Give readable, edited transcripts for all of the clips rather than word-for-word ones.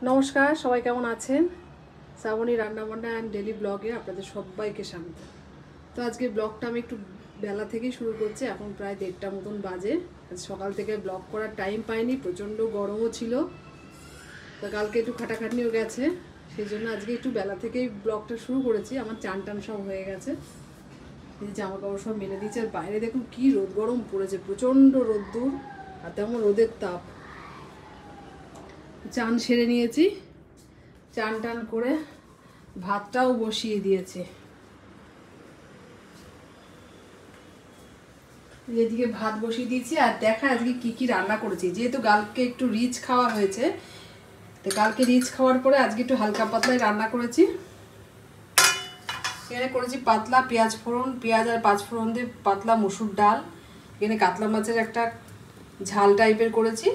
নমস্কার, সবাই কেমন আছেন? শ্রাবণী রান্নাবান্না অ্যান্ড ডেলি ব্লগে আপনাদের সবাইকে স্বাগত। তো আজকে ব্লগটা আমি একটু বেলা থেকেই শুরু করছি। এখন প্রায় 1:30 মতন বাজে। সকাল থেকে ব্লগ করার টাইম পাইনি, প্রচণ্ড গরমও ছিল। তো কালকে একটু খাটাখাটনিও গেছে, সেই জন্য আজকে একটু বেলা থেকেই ব্লগটা শুরু করেছি। আমার চান টান সব হয়ে গেছে, জামা কাপড় সব মেলে দিয়েছে। আর বাইরে দেখুন কি রোদ গরম পড়েছে, প্রচণ্ড রোদ্দুর আর তেমন রোদের তাপ। চান সেরে নিয়েছি, চান টান করে ভাতটাও বসিয়ে দিয়েছে। এদিকে ভাত বসিয়ে দিয়েছি আর দেখা আজকে কি কি রান্না করেছি। যেহেতু কালকে একটু রিচ খাওয়া হয়েছে, তো কালকে রিচ খাওয়ার পরে আজকে একটু হালকা পাতলাই রান্না করেছি। এখানে করেছি পাতলা পেঁয়াজ ফোড়ন, পেঁয়াজ আর 5 ফোড়ন দিয়ে পাতলা মসুর ডাল। এখানে কাতলা মাছের একটা ঝাল টাইপের করেছি।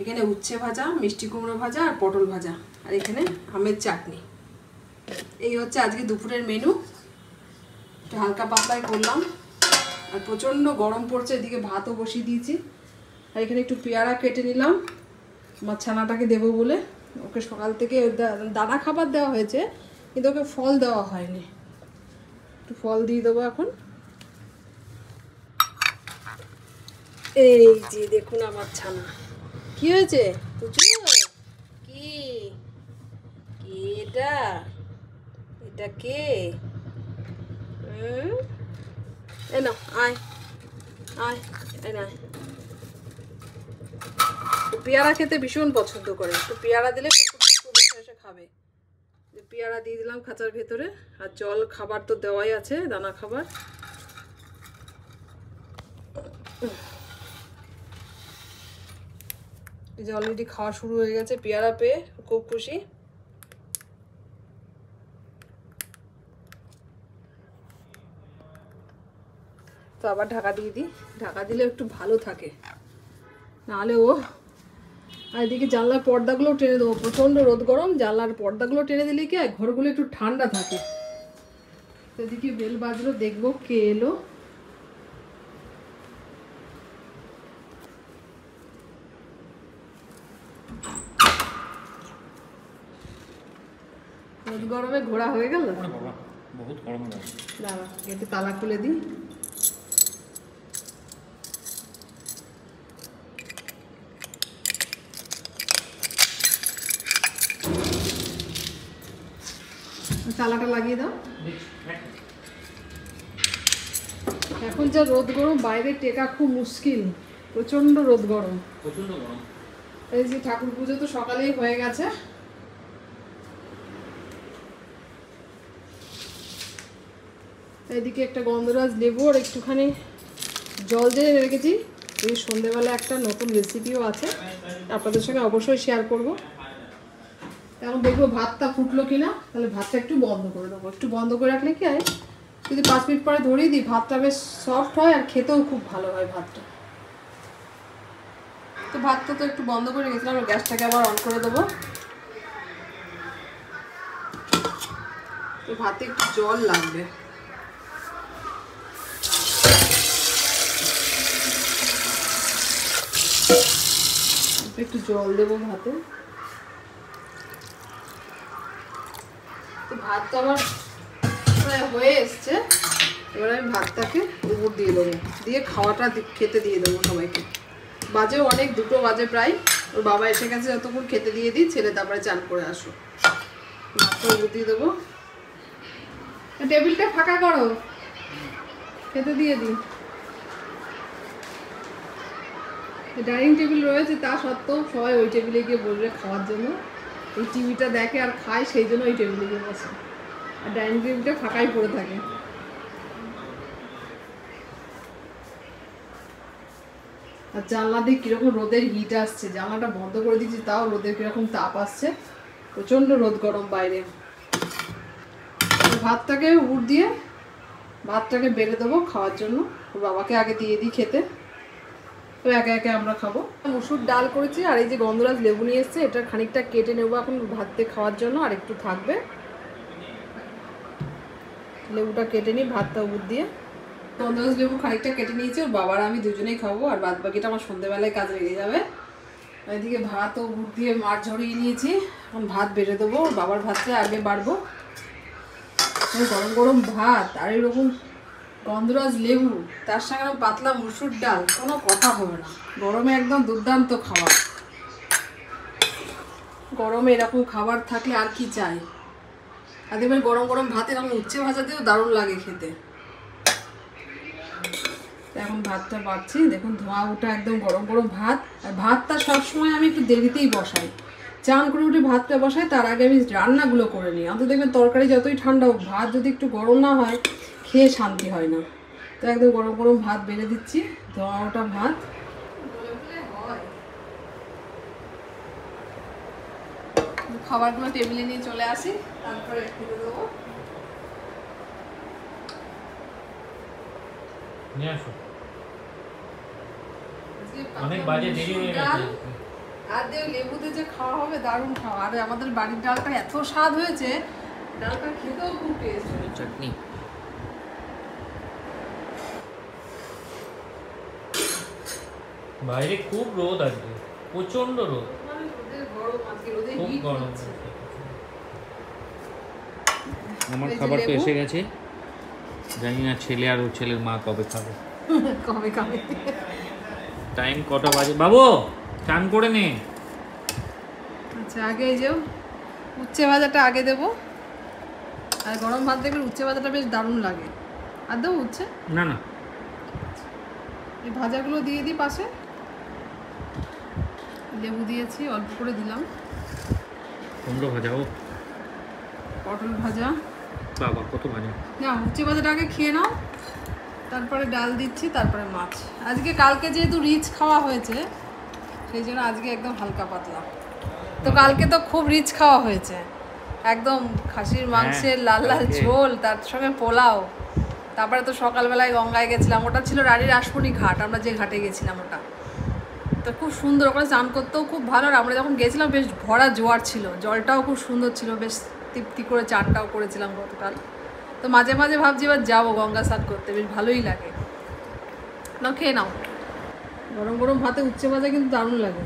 এখানে উচ্ছে ভাজা, মিষ্টি কুমড়ো ভাজা আর পটল ভাজা, আর এখানে আমের চাটনি। এই হচ্ছে আজকে দুপুরের মেনু। একটু হালকা পাতলাই করলাম আর প্রচণ্ড গরম পড়ছে। এদিকে ভাতও বসিয়ে দিয়েছি। আর এখানে একটু পেয়ারা কেটে নিলাম আমার ছানাটাকে দেবো বলে। ওকে সকাল থেকে দানা খাবার দেওয়া হয়েছে, কিন্তু ওকে ফল দেওয়া হয়নি। একটু ফল দিয়ে দেবো এখন। এই যে দেখুন আমার ছানা। কি হয়েছে পুচু? কি কি এটা? এটা কে? এই নাও, আয় আয়, এই না। পেয়ারা খেতে ভীষণ পছন্দ করে, একটু পেয়ারা দিলে বসে এসে খাবে। পেয়ারা দিয়ে দিলাম খাঁচার ভেতরে। আর জল খাবার তো দেওয়াই আছে, দানা খাবার। এই যে অলরেডি খাওয়া শুরু হয়ে গেছে, পেয়ারা পেয়ে খুব খুশি। তো আবার ঢাকা দিয়ে দিই, ঢাকা দিলে একটু ভালো থাকে, নাহলে ও। আর এদিকে জানলার পর্দাগুলো টেনে দেবো, প্রচণ্ড রোদ গরম। জানলার পর্দাগুলো টেনে দিলে কি হয়, ঘরগুলো একটু ঠান্ডা থাকে। তো এদিকে বেল বাজলো, দেখবো কে এলো। রোদ গরমে ঘোরা হয়ে গেল। দাঁড়া, একটু তালা খুলে দিই। তালাটা লাগিয়ে দাও। এখন যা রোদ গরম, বাইরে টেকা খুব মুশকিল, প্রচন্ড রোদ গরম। এই যে ঠাকুর পুজো তো সকালেই হয়ে গেছে। এদিকে একটা গন্ধরাজ লেবু আর একটুখানি জল দিয়ে রেখেছি। এই সন্ধেবেলা একটা নতুন রেসিপিও আছে, আপনাদের সঙ্গে অবশ্যই শেয়ার করব। এখন দেখবো ভাতটা ফুটলো কিনা, তাহলে ভাতটা একটু বন্ধ করে দেবো। একটু বন্ধ করে রাখলে কি হয়, যদি 5 মিনিট পরে ধরিয়ে দিই, ভাতটা বেশ সফট হয় আর খেতেও খুব ভালো হয় ভাতটা। তো ভাতটা তো একটু বন্ধ করে রেখেছিলাম, গ্যাসটাকে আবার অন করে দেবো। তো ভাতে একটু জল লাগবে। একটু জল দেবো ভাতে। তো ভাতটা আমার প্রায় হয়ে এসছে। এবার আমি ভাতটাকে উপর দিয়ে দেবো, দিয়ে খাওয়াটা খেতে দিয়ে দেবো সবাইকে। বাজেও অনেক, 2টো বাজে প্রায়। ওর বাবা এসে গেছে, যতক্ষণ খেতে দিয়ে দিই, ছেলে তারপরে চান করে আসো। ভাতটা উপর দিয়ে দেবো। টেবিলটা ফাঁকা করো, খেতে দিয়ে দিই। ডাইনিং টেবিল রয়েছে, তা সত্ত্বেও সবাই ওই টেবিলে গিয়ে বসবে খাওয়ার জন্য। এই টিভিটা দেখে আর খায়, সেই জন্য ওই টেবিলে গিয়ে বসে। আর ডাইনিং টেবিলটা ফাঁকাই পড়ে থাকে। আর জানলা দিয়ে কীরকম রোদের হিট আসছে, জানলাটা বন্ধ করে দিচ্ছি, তাও রোদের কীরকম তাপ আসছে। প্রচণ্ড রোদ গরম বাইরে। ভাতটাকে উপর দিয়ে ভাতটাকে বেড়ে দেবো খাওয়ার জন্য। ওর বাবাকে আগে দিয়ে দিই খেতে, তো একে একে আমরা খাবো। মসুর ডাল করেছি, আর এই যে গন্ধরাজ লেবু নিয়ে এসছে, এটা খানিকটা কেটে নেবো এখন ভাতে খাওয়ার জন্য। আর একটু থাকবে, লেবুটা কেটে নিই ভাতটা উপর দিয়ে। গন্ধরাজ লেবু খানিকটা কেটে নিয়েছি, ওর বাবার আমি দুজনেই খাবো, আর বাদ বাকিটা আমার সন্ধ্যেবেলায় কাজে লেগে যাবে। এদিকে ভাত ও গুড় দিয়ে মাছ ঝরিয়ে নিয়েছি, এখন ভাত বেড়ে দেবো। বাবার ভাতটা আগে বাড়বো। গরম গরম ভাত আর এরকম গন্ধরাজ লেবু, তার সঙ্গে পাতলা মুসুর ডাল, কোনো কথা হবে না। গরমে একদম দুর্দান্ত খাবার। গরমে এরকম খাবার থাকলে আর কি চাই। আর দেখবেন গরম গরম ভাত এরকম উচ্ছে ভাজা দিয়েও দারুণ লাগে খেতে। এখন ভাতটা বাড়ছি, দেখুন ধোঁয়া ওঠা একদম গরম গরম ভাত। আর ভাতটা সবসময় আমি একটু দেরিতেই বসাই, চান করে উঠে ভাতটা বসাই, তার আগে আমি রান্নাগুলো করে নিই। অন্তত দেখবেন তরকারি যতই ঠান্ডা হোক, ভাত যদি একটু গরম না হয় খেয়ে শান্তি হয় না। তো একদম গরম গরম ভাত বেড়ে দিচ্ছি, ধোঁয়া ওঠা ভাত। খাবারগুলো টেবিলে নিয়ে চলে আসি, তারপরে খেতে দেবো। নিয়ে আসো, অনেক বাজে দেরি হয়ে গেছে। আর দিয়ে লেবুতে যে খাওয়া হবে দারুণ খাওয়া। আর আমাদের বাড়ির ডালটা এত স্বাদ হয়েছে, ডালটা খেতেও খুব টেস্ট। চাটনি বাইরে খুব রোদ আজকে, প্রচন্ড রোদ, খুব গরম। আমার খাবার তো এসে গেছে, জানি না ছেলে আর ওর ছেলের মা কবে খাবে। কবে খাবে? টাইম কটা বাজে? বাবু চান করে নে। আচ্ছা, আগে এই যে উচ্ছে ভাজাটা আগে দেবো। আর গরম ভাত দেখবেন উচ্ছে ভাজাটা বেশ দারুণ লাগে। আর দেবো উচ্ছে? না না, এই ভাজাগুলো দিয়ে দিই পাশে। লেবু দিয়েছি, অল্প করে দিলাম। কুমড়ো ভাজা, ও পটল ভাজা। বাবা কত ভাজা। না, উচ্ছে ভাজাটা আগে খেয়ে নাও, তারপরে ডাল দিচ্ছি, তারপরে মাছ। আজকে কালকে যেহেতু রিচ খাওয়া হয়েছে, সেই জন্য আজকে একদম হালকা পাতলা। তো কালকে তো খুব রিচ খাওয়া হয়েছে, একদম খাসির মাংসের লাল লাল ঝোল, তার সঙ্গে পোলাও। তারপরে তো সকালবেলায় গঙ্গায় গেছিলাম, ওটা ছিল রানীর আশমনি ঘাট, আমরা যে ঘাটে গেছিলাম ওটা। তো খুব সুন্দর, ওখানে চান করতেও খুব ভালো। আর আমরা যখন গেছিলাম বেশ ভরা জোয়ার ছিল, জলটাও খুব সুন্দর ছিল, বেশ তৃপ্তি করে চানটাও করেছিলাম গতকাল। তো মাঝে মাঝে ভাবছি এবার যাবো গঙ্গা স্নান করতে, বেশ ভালোই লাগে। নাও খেয়ে নাও, গরম গরম ভাতে উচ্ছে ভাজা কিন্তু দারুণ লাগে।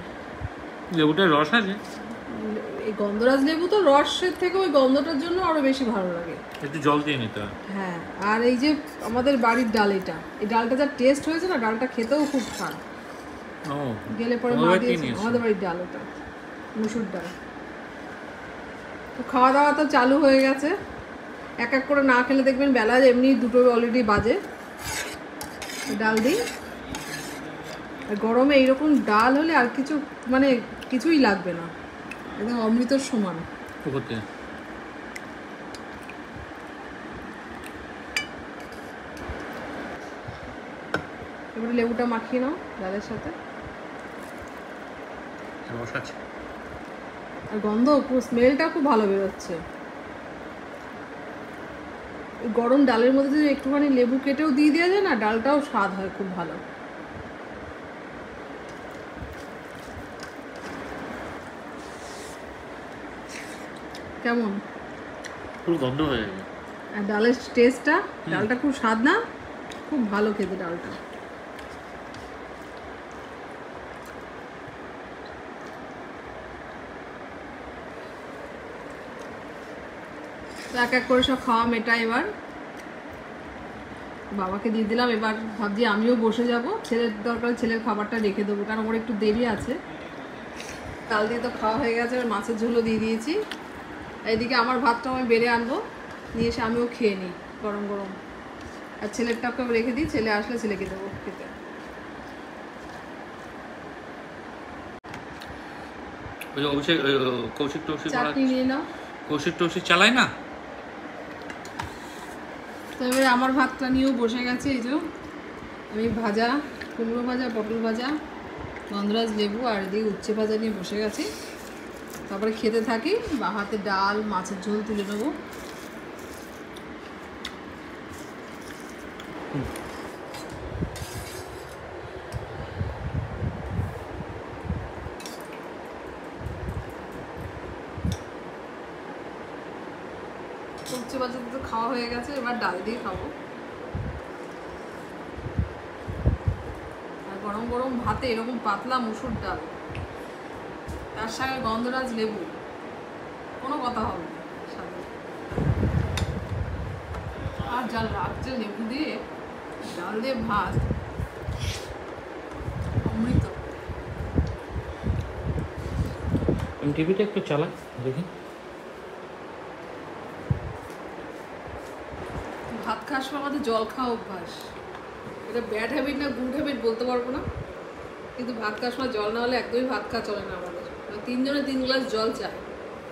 লেবুটার রস আছে, এই গন্ধরাজ লেবু তো রসের থেকে ওই গন্ধটার জন্য আরো বেশি ভালো লাগে। একটু জল দিয়ে নিতে হয়। হ্যাঁ, আর এই যে আমাদের বাড়ির ডাল, এটা এই ডালটা যা টেস্ট হয়েছে না, ডালটা খেতেও খুব স্বাদ। ও গেলে পরে মা দিয়েছে, আমাদের বাড়ির ডাল ওটা, মুসুর ডাল। তো খাওয়া দাওয়া তো চালু হয়ে গেছে। এক এক করে না খেলে দেখবেন বেলা এমনি দুটো অলরেডি বাজে। ডাল দিই, আর গরমে এইরকম ডাল হলে আর কিছু মানে কিছুই লাগবে না, একদম অমৃতর সমান। এবারে লেবুটা মাখিয়ে নাও ডালের সাথে। আর গন্ধ, স্মেলটা খুব ভালো বেরোচ্ছে। গরম ডালের মধ্যে যদি একটুখানি লেবু কেটেও দিয়ে দেওয়া যায় না, ডালটাও স্বাদ হয় খুব ভালো। কেমন পুরো গন্ধ হয়ে যাবে। আর ডালের টেস্টটা, ডালটা খুব স্বাদ না, খুব ভালো খেতে ডালটা। এক এক করে সব খাওয়া মেটা। এবার বাবাকে দিয়ে দিলাম, এবার ভাবছি আমিও বসে যাব। ছেলের দরকার, ছেলের খাবারটা রেখে দেবো, কারণ ওর একটু দেরি আছে। কাল দিয়ে তো খাওয়া হয়ে গেছে, মাছের ঝোলও দিয়ে দিয়েছি। এইদিকে আমার ভাতটা আমি বেড়ে আনবো, নিয়ে এসে আমিও খেয়ে নিই গরম গরম। আর ছেলেরটাকেও রেখে দিই, ছেলে আসলে ছেলেকে দেবো খেতে। চাটনি নিয়ে নাও। কৌশিক টৌশিক চালায় না। তো এবারে আমার ভাতটা নিয়েও বসে গেছে। এই যে আমি ভাজা, কুমড়ো ভাজা, পটল ভাজা, গন্ধরাজ লেবু আর এদিকে উচ্ছে ভাজা নিয়ে বসে গেছি। তারপরে খেতে থাকি, বা হাতে ডাল, মাছের ঝোল তুলে নেবো। উচ্ছে ভাজা তো খাওয়া হয়ে গেছে, এবার ডাল দিয়ে খাবো। আর গরম গরম ভাতে এরকম পাতলা মুসুর ডাল তার সঙ্গে গন্ধরাজ লেবু, কোনো কথা হবে না সাথে। আর যা রাখছে লেবু দিয়ে ডাল দিয়ে ভাত, অমৃত। আমি টিভিটা একটু চালাই দেখি। ভাত খাওয়ার সময় আমাদের জল খাওয়া অভ্যাস, এটা ব্যাড হ্যাবিট না গুড হ্যাবিট বলতে পারবো না, কিন্তু ভাত খাওয়ার সময় জল না হলে একদমই ভাত খাওয়া চলে না আমাদের। 3 জনে 3 গ্লাস জল চাই।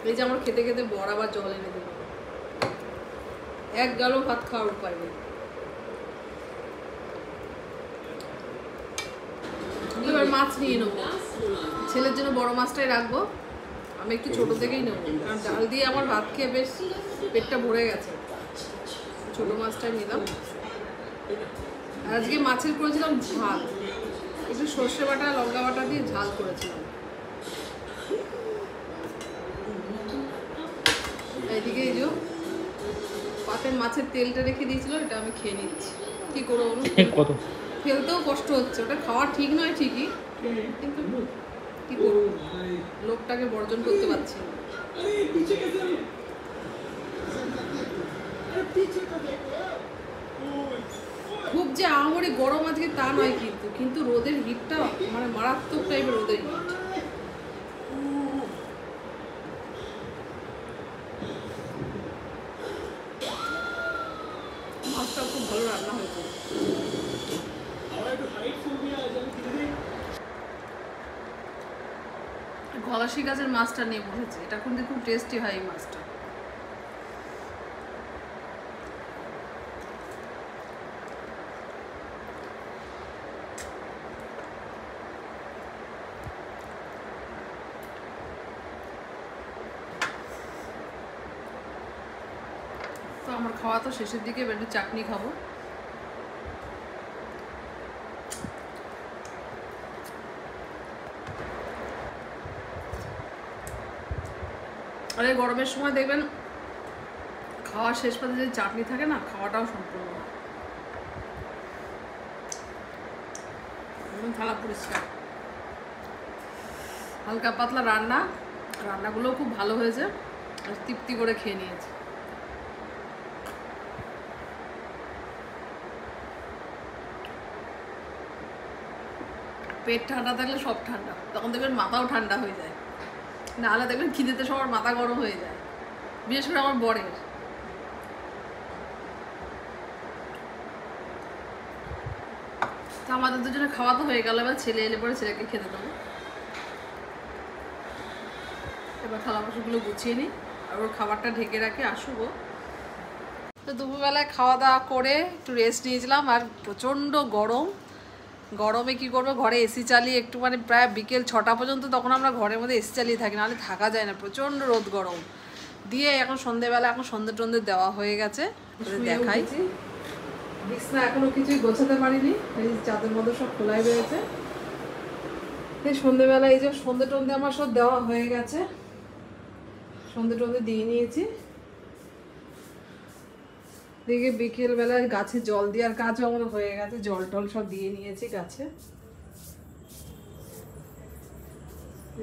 এই যে আমার খেতে খেতে বড় আবার জল এনে দেবো, এক গালও ভাত খাওয়ার উপায় নেই। এবার মাছ নিয়ে নেবো, ছেলের জন্য বড় মাছটাই রাখবো, আমি একটু ছোট থেকেই নেবো, কারণ ডাল দিয়ে আমার ভাত খেয়ে বেশ পেটটা ভরে গেছে। ছোট মাছটাই নিলাম। আজকে মাছের করেছিলাম ঝাল, একটু সর্ষে বাটা লঙ্কা বাটা দিয়ে ঝাল করেছিলাম। এইদিকে এই যে পাতে মাছের তেলটা রেখে দিয়েছিল, এটা আমি খেয়ে নিচ্ছি। কি করবো বলুন, কত ফেলতেও কষ্ট হচ্ছে, ওটা খাওয়া ঠিক নয় ঠিকই, কিন্তু কি করবো, লোকটাকে বর্জন করতে পারছি না। খুব যে আহামরি গরম আজকে তা নয়, কিন্তু কিন্তু রোদের হিটটা মানে মারাত্মক টাইপের রোদের হিট। মাছটা খুব ভালো রান্না হয়েছে। গলাশি গাছের মাছটা নিয়ে বসেছে, এটা কিন্তু খুব টেস্টি হয় এই মাছটা। তো আমার খাওয়া তো শেষের দিকে, একটু চাটনি খাবো। আর এই গরমের সময় দেখবেন খাওয়া শেষ পাতে যদি চাটনি থাকে না, খাওয়াটাও সম্পূর্ণ হয়। থালা পরিষ্কার, হালকা পাতলা রান্না, রান্নাগুলোও খুব ভালো হয়েছে, আর তৃপ্তি করে খেয়ে নিয়েছি। পেট ঠান্ডা থাকলে সব ঠান্ডা, তখন দেখবেন মাথাও ঠান্ডা হয়ে যায়, নাহলে দেখবেন খিদেতে সবার মাথা গরম হয়ে যায়, বিশেষ করে আমার বরের। তো আমাদের দুজনে খাওয়া তো হয়ে গেল, এবার ছেলে এলে পরে ছেলেকে খেতে দেবো। এবার থালা বাসনগুলো গুছিয়ে নিই, আর ওর খাবারটা ঢেকে রাখে আসবো। তো দুপুরবেলায় খাওয়া দাওয়া করে একটু রেস্ট নিয়েছিলাম, আর প্রচণ্ড গরম। গরমে কি করবো, ঘরে এসি চালিয়ে একটু মানে প্রায় বিকেল 6টা পর্যন্ত তখন আমরা ঘরের মধ্যে এসি চালিয়ে থাকি, নাহলে থাকা যায় না, প্রচণ্ড রোদ গরম দিয়ে। এখন সন্ধ্যেবেলা এখন সন্ধ্যে টন্ধে দেওয়া হয়ে গেছে, দেখাই। বিছনা এখনো কিছুই গোছাতে পারিনি, এই চাঁদের মধ্যে সব খোলাই রয়েছে। এই সন্ধ্যেবেলা এই যে সন্ধ্যে টন্ধে আমার সব দেওয়া হয়ে গেছে, সন্ধ্যে টন্ধে দিয়ে নিয়েছি। দেখে বিকেলবেলায় গাছে জল দেওয়ার কাজও আমার হয়ে গেছে, জল টল সব দিয়ে নিয়েছি গাছে,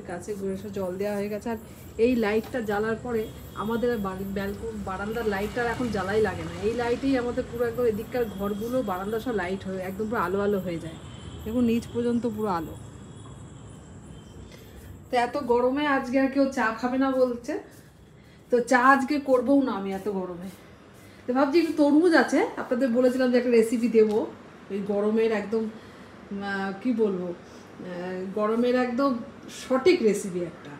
গাছে ঘুরে সব জল দেওয়া হয়ে গেছে। আর এই লাইটটা জ্বালার পরে আমাদের বারান্দার লাইটটা এখন জ্বালাই লাগে না, এই লাইটেই আমাদের পুরো একদম এদিককার ঘরগুলো বারান্দা সব লাইট হয়ে একদম পুরো আলো আলো হয়ে যায়, দেখুন নিচ পর্যন্ত পুরো আলো। তো এত গরমে আজকে আর কেউ চা খাবে না বলছে, তো চা আজকে করবোও না আমি এত গরমে। তো ভাবছি একটু তরমুজ আছে, আপনাদের বলেছিলাম যে একটা রেসিপি দেবো এই গরমের একদম কি বলবো, গরমের একদম সঠিক রেসিপি একটা।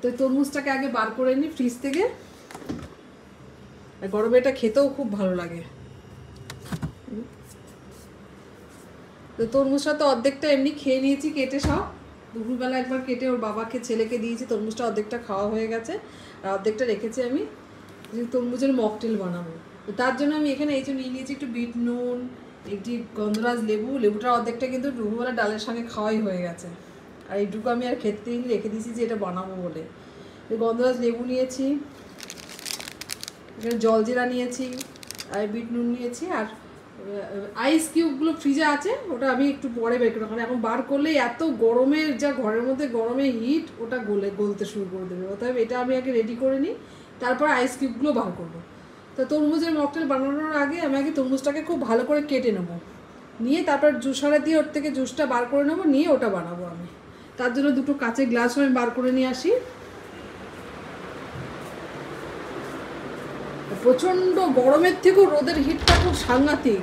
তো তরমুজটাকে আগে বার করে নিই ফ্রিজ থেকে, গরমে এটা খেতেও খুব ভালো লাগে। তো তরমুজটা তো অর্ধেকটা এমনি খেয়ে নিয়েছি কেটে, সব দুপুরবেলা একবার কেটে ওর বাবাকে ছেলেকে দিয়েছি, তরমুজটা অর্ধেকটা খাওয়া হয়ে গেছে, আর অর্ধেকটা রেখেছি আমি তরমুজের মকটেল বানাবো। তো তার জন্য আমি এখানে এই যে নিয়ে নিয়েছি একটু বিট নুন, একটি গন্ধরাজ লেবু, লেবুটার অর্ধেকটা কিন্তু দুপুরবেলা ডালের সঙ্গে খাওয়াই হয়ে গেছে, আর এইটুকু আমি আর খেতে রেখে দিয়েছি যে এটা বানাবো বলে। গন্ধরাজ লেবু নিয়েছি, এখানে জলজিরা নিয়েছি, আর বিট নুন নিয়েছি, আর আইস কিউবগুলো ফ্রিজে আছে, ওটা আমি একটু পরে বের করবো, কারণ এখন বার করলে এত গরমের যা ঘরের মধ্যে গরমের হিট, ওটা গলতে শুরু করে দেবে। অতএব এটা আমি আগে রেডি করে নিই, তারপর আইস কিউবগুলো বার করবো। তো তরমুজের মকটেল বানানোর আগে আমি আগে তরমুজটাকে খুব ভালো করে কেটে নেবো, নিয়ে তারপর জুসারে দিয়ে ওর থেকে জুসটা বার করে নেবো, নিয়ে ওটা বানাবো আমি। তার জন্য দুটো কাঁচের গ্লাস আমি বার করে নিয়ে আসি। প্রচণ্ড গরমের থেকেও রোদের হিটটা খুব সাংঘাতিক।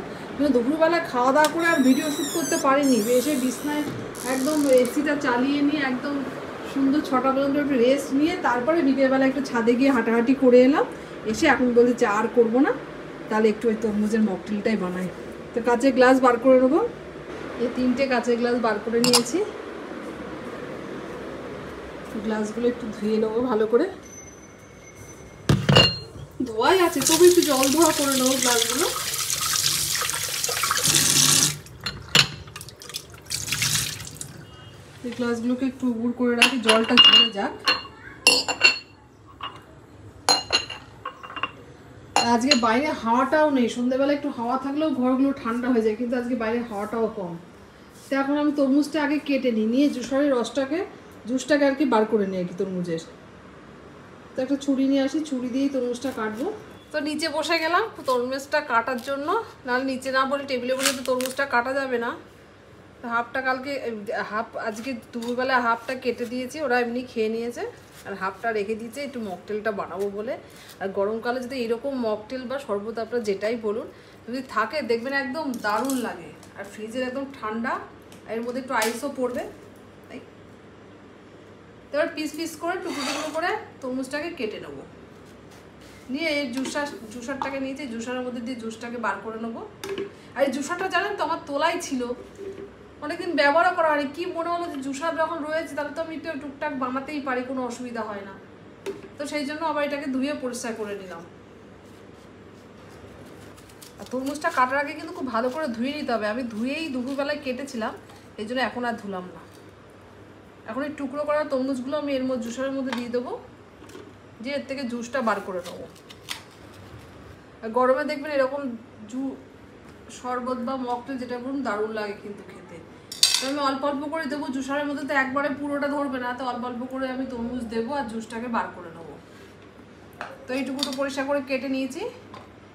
দুপুরবেলা খাওয়া দাওয়া করে আর ভিডিও শ্যুট করতে পারিনি, এসে বিছনায় একদম এসিটা চালিয়ে নিয়ে একদম সুন্দর 6টা পর্যন্ত একটু রেস্ট নিয়ে তারপরে বিকেলবেলা একটু ছাদে গিয়ে হাঁটাহাঁটি করে এলাম। এসে এখন বলছি চা আর করবো না, তাহলে একটু ওই তরমুজের মকটেলটাই বানাই। তো কাঁচের গ্লাস বার করে নেবো, এই 3টে কাঁচের গ্লাস বার করে নিয়েছি। গ্লাসগুলো একটু ধুয়ে নেবো ভালো করে, ধোয়াই আছে তবু একটু জল ধোয়া করে নেবো গ্লাসগুলো। এই গ্লাসগুলোকে একটু উড় করে রাখি, জলটা ঝরে যাক। আজকে বাইরে হাওয়াটাও নেই, সন্ধ্যেবেলা একটু হাওয়া থাকলেও ঘরগুলো ঠান্ডা হয়ে যায়, কিন্তু আজকে বাইরে হাওয়াটাও কম। তো এখন আমি তরমুজটা আগে কেটে নিই, নিয়ে জুসারের জুসটাকে আর কি বার করে নিই আর কি তরমুজের। তো একটা ছুরি নিয়ে আসি, ছুরি দিয়েই তরমুজটা কাটবো। তো নিচে বসে গেলাম তরমুজটা কাটার জন্য, নাহলে নিচে না বলে টেবিলে বলে তো তরমুজটা কাটা যাবে না। আজকে দুপুরবেলা হাফটা কেটে দিয়েছি, ওরা এমনি খেয়ে নিয়েছে, আর হাফটা রেখে দিয়েছে একটু মকটেলটা বানাবো বলে। আর গরমকালে যদি এরকম মকটেল বা শরবত আপনারা যেটাই বলুন যদি থাকে দেখবেন একদম দারুণ লাগে। আর ফ্রিজের একদম ঠান্ডা, এর মধ্যে একটু আইসও পড়বে। তাই এবার পিস পিস করে টুকরো টুকরো করে তরমুজটাকে কেটে নেবো, নিয়ে এই জুসারটাকে নিয়েছি, জুসারের মধ্যে দিয়ে জুসটাকে বার করে নেবো। আর এই জুসারটা জানেন তো আমার তোলাই ছিল, অনেকদিন ব্যবহারও করা হয়নি। কি মনে হলো যে জুসার যখন রয়েছে তাহলে তো আমি একটু টুকটাক বানাতেই পারি, কোনো অসুবিধা হয় না। তো সেই জন্য আবার এটাকে ধুয়ে পরিষ্কার করে নিলাম। আর তরমুজটা কাটার আগে কিন্তু খুব ভালো করে ধুয়ে নিতে হবে। আমি ধুয়েই দুপুরবেলায় কেটেছিলাম, এই জন্য এখন আর ধুলাম না। এখন এই টুকরো করা তরমুজগুলো আমি এর মধ্যে জুসারের মধ্যে দিয়ে দেবো, দিয়ে এর থেকে জুসটা বার করে নেবো। আর গরমে দেখবেন এরকম শরবত বা মকটেল যেটা বলুন দারুণ লাগে কিন্তু খেতে। তো আমি অল্প অল্প করে দেবো, জুসারের মধ্যে তো একবারে পুরোটা ধরবে না, তো অল্প অল্প করে আমি তরমুজ দেবো আর জুসটাকে বার করে নেবো। তো এইটুকুটো পরিষ্কার করে কেটে নিয়েছি,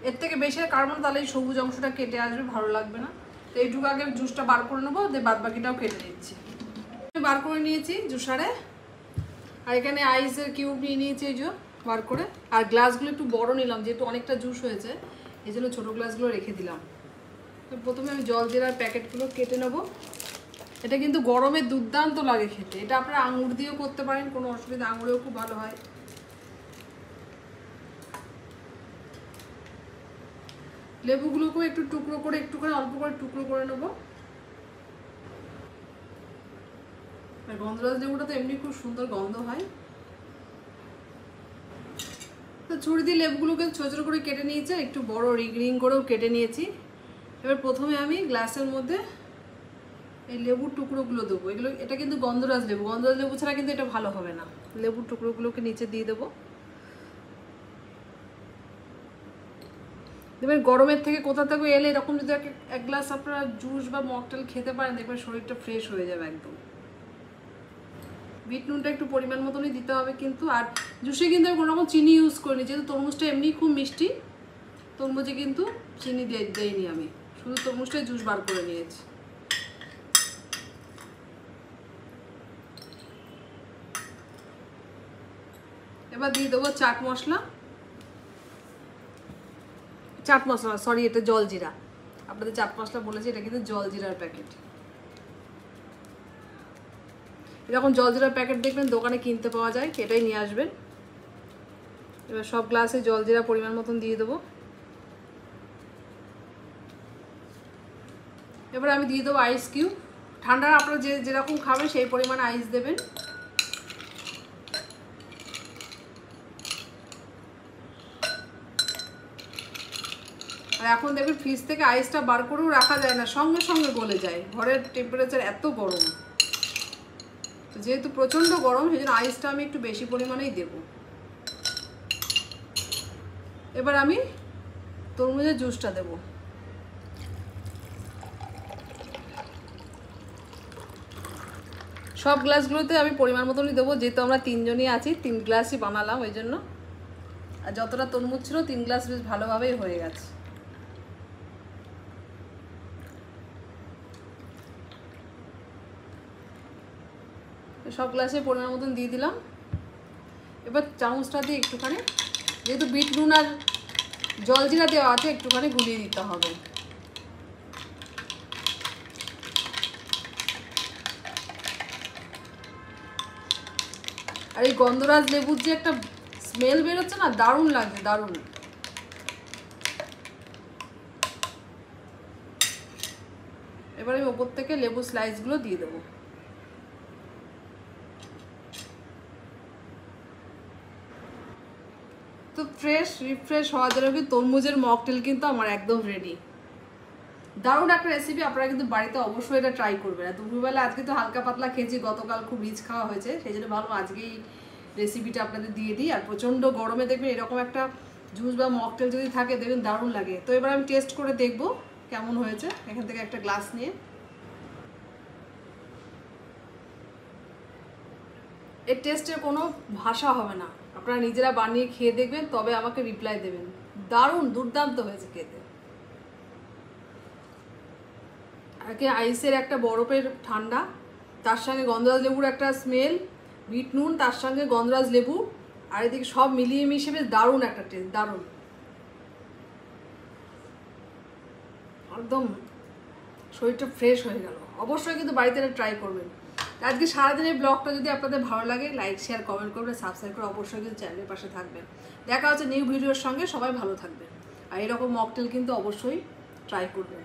এর থেকে বেশি কারণ তাহলে এই সবুজ অংশটা কেটে আসবে, ভালো লাগবে না। তো এইটুকু আগে জুসটা বার করে নেবো, দিয়ে বাদ বাকিটাও কেটে নিচ্ছি। আমি বার করে নিয়েছি জুসারে, আর এখানে আইসের কিউব নিয়ে নিয়েছি এই যে বার করে। আর গ্লাসগুলো একটু বড় নিলাম, যেহেতু অনেকটা জুস হয়েছে এই জন্য ছোটো গ্লাসগুলো রেখে দিলাম। তো প্রথমে আমি জলজিরার প্যাকেটগুলো কেটে নেবো। এটা কিন্তু গরমে দুর্দান্ত লাগে খেতে, এটা আপনারা আঙুর দিয়েও করতে পারেন, কোনো অসুবিধা, আঙুরেও খুব ভালো হয়। লেবুগুলোকেও একটু টুকরো করে অল্প করে টুকরো করে নেবো। আর গন্ধরাজ লেবুটা তো এমনি খুব সুন্দর গন্ধ হয়। তো ছুরি দিয়ে লেবুগুলোকে ছোটো ছোটো করে কেটে নিয়েছি, একটু বড় রিং করেও কেটে নিয়েছি। এবার প্রথমে আমি গ্লাসের মধ্যে এই লেবুর টুকরোগুলো দেবো। এটা কিন্তু গন্ধরাজ লেবু ছাড়া কিন্তু এটা ভালো হবে না। লেবুর টুকরোগুলোকে নিচে দিয়ে দেবো। দেখবেন গরমের থেকে কোথা থেকে এলে এরকম যদি এক গ্লাস আপনারা জুস বা মকটেল খেতে পারেন, দেখবেন শরীরটা ফ্রেশ হয়ে যাবে একদম। বিট নুনটা একটু পরিমাণ মতনই দিতে হবে কিন্তু। আর জুসে কিন্তু আমি কোনো রকম চিনি ইউজ করিনি, যেহেতু তরমুজটা এমনি খুব মিষ্টি, তরমুজে কিন্তু চিনি দেইনি আমি, শুধু তরমুজটাই জুস বার করে নিয়েছি। এবার দিয়ে দেবো চাট মশলা, সরি এটা জলজিরা, আপনাদের চাট মশলা বলেছি, এটা কিন্তু জলজিরার প্যাকেট। এরকম জলজিরার প্যাকেট দেখবেন দোকানে কিনতে পাওয়া যায়, এটাই নিয়ে আসবেন। এবার সব গ্লাসে জলজিরা পরিমাণ মতন দিয়ে দেবো। এবার আমি দিয়ে দেবো আইস কিউব। ঠান্ডা আপনারা যেরকম খাবেন সেই পরিমাণ আইস দেবেন। আর এখন দেখবেন ফ্রিজ থেকে আইসটা বার করেও রাখা যায় না, সঙ্গে সঙ্গে গলে যায়, ঘরের টেম্পারেচার এত গরম। যেহেতু প্রচণ্ড গরম সেই জন্য আইসটা আমি একটু বেশি পরিমাণেই দেব। এবার আমি তরমুজের জুসটা দেব। সব গ্লাসগুলোতে আমি পরিমাণ মতনই দেবো, যেহেতু আমরা 3 জনই আছি, 3 গ্লাসই বানালাম ওই জন্য। আর যতটা তরমুজ ছিল 3 গ্লাস বেশ ভালোভাবেই হয়ে গেছে। সব গ্লাসে পরিমাণ মতন দিয়ে দিলাম। এবার চামচটা দিয়ে একটুখানি, যেহেতু বিট নুন আর জলজিরা দেওয়া আছে, একটুখানি গুলিয়ে দিতে হবে। আর এই গন্ধরাজ লেবুর যে একটা স্মেল বেরোচ্ছে না, দারুণ লাগছে, দারুণ। এবার আমি ওপর থেকে লেবু স্লাইসগুলো দিয়ে দেবো। তো ফ্রেশ রিফ্রেশ হওয়ার জন্য কিন্তু তরমুজের মকটেল কিন্তু আমার একদম রেডি। দারুণ একটা রেসিপি, আপনারা কিন্তু বাড়িতে অবশ্যই এটা ট্রাই করবেন। আর দুপুরবেলা আজকে তো হালকা পাতলা খেয়েছি, গতকাল খুব রিচ খাওয়া হয়েছে, সেই জন্য ভাবলাম আজকেই রেসিপিটা আপনাদের দিয়ে দিই। আর প্রচণ্ড গরমে দেখবেন এরকম একটা জুস বা মকটেল যদি থাকে দেখবেন দারুণ লাগে। তো এবার আমি টেস্ট করে দেখবো কেমন হয়েছে। এখান থেকে একটা গ্লাস নিয়ে এর টেস্টের কোনো ভাষা হবে না, আপনারা নিজেরা বানিয়ে খেয়ে দেখবেন, তবে আমাকে রিপ্লাই দেবেন। দারুণ দুর্দান্ত হয়েছে খেতে। আগে আইসের একটা বরফের ঠান্ডা, তার সঙ্গে গন্ধরাজ লেবুর একটা স্মেল, বিট নুন, তার সঙ্গে গন্ধরাজ লেবু, আর এদিকে সব মিলিয়ে মিশিয়ে বেশ দারুণ একটা টেস্ট, দারুণ একদম। শরীরটা ফ্রেশ হয়ে গেল। অবশ্যই কিন্তু বাড়িতে এটা ট্রাই করবেন। আজকে সারাদিনের ব্লগটা যদি আপনাদের ভালো লাগে, লাইক শেয়ার কমেন্ট করবেন, সাবস্ক্রাইব করে অবশ্যই কিন্তু চ্যানেলের পাশে থাকবেন। দেখা হচ্ছে নিউ ভিডিওর সঙ্গে। সবাই ভালো থাকবেন। আর এরকম মকটেল কিন্তু অবশ্যই ট্রাই করবেন।